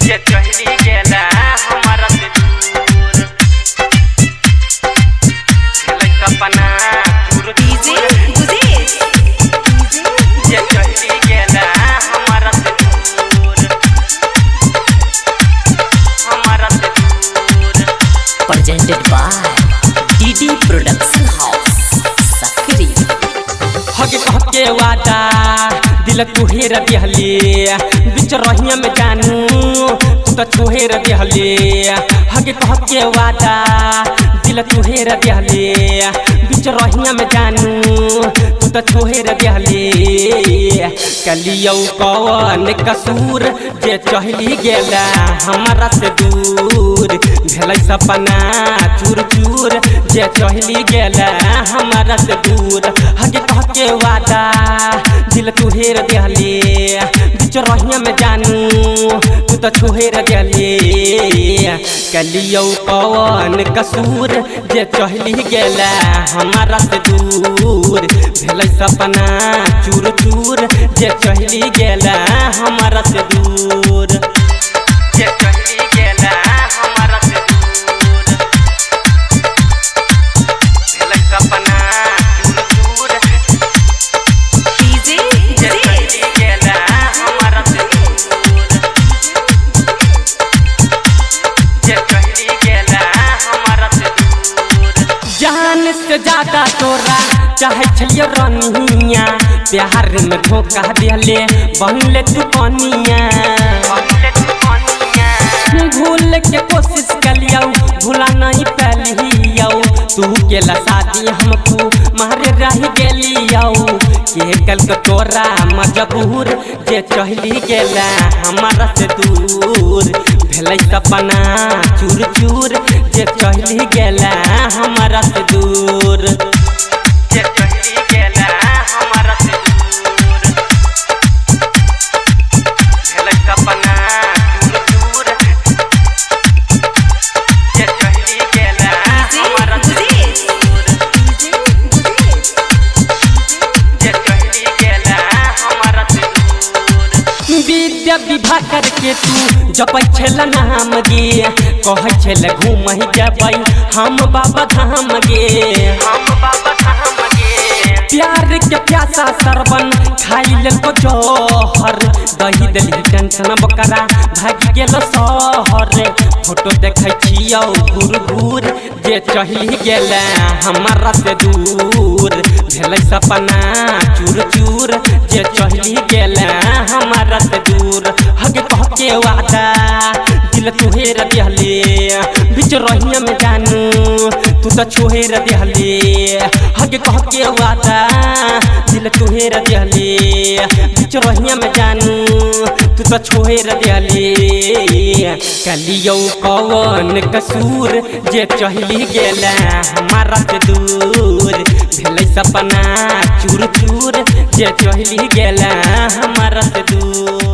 जे चहली गेला हमारा से दूर खेलै सपना चूर डीजे गुदेश जे चहली गेला हमारा से दूर हमारा से दूर presented by DD Production House Sakri हगे कहके वादा दिल तुहेर दिहले बिच रहिया में जानू तू तो छोहेर दिहले हगे कहके वादा दिल तुहेर दिहले बिच रहिया में जानू तू तो छोहेर दिहले कलियौ कौन कसूर जे चहली गेला हमारा से दूर भेलै सपना चूर चूर जे चहली गेला हमारा से दूर हगे कहके वादा दिल तुहेर दिहले बिच रहिया में जानू तू तो छोहेर दिहले कलियौ कौन कसूर जे चहली गेला हमारा से दूर भेलै सपना चूर चूर जे चहली गेला हमारा से दूर जे चहली गेला हमारा से दूर खेलै सपना चूर चूर डीजे जे गुदेश चहली गेला हमारा से दूर जे चहली गेला हमारा से दूर जान से ज्यादा तोरा चाहे छलियो रनिया प्यार में धोखा दिहले बनले तू कनिया बनले तू कनिया भूल के कोशिश कलियो भूला नहीं पलियो तू केला शादी हमको मारे रह गेलियो के कल के तोरा मजबूर जे चहली गेला हमारा से दूर भेलै सपना चूर चूर जे चहली गेला हमारा से दूर जे चहली गेला हमारा से दूर खेलै सपना चूर चूर जे चहली गेला हमारा से दूर जे चहली गेला हमारा से दूर विद्या विवाह करके तू जबै छल नाम गे कहै छल घूम जबै हम बाबा धाम गे हम बाबा धाम गे प्यार के प्यासा सरबन खाई लेको जहर दही देली टेंशन बकरा भाग गेल शहर फोटो देखै छियौ घूर घूर जे चहली गेला हमारा से दूर भेलै सपना चूर चूर जे चहली गेला हमारा से दूर हगे कहके वादा दिल तुहेर दिहले बिच रहिया में जानू तू तो छोहेर दिहले हगे कहके वादा दिल तुहेर दिहले बिच रहिया में जानू तू तो छोहेर दिहले कलियौ कौन कसूर जे चहली गेला हमारा से दूर भेलै सपना चूर चूर जे चहली गेला हमारा से दूर।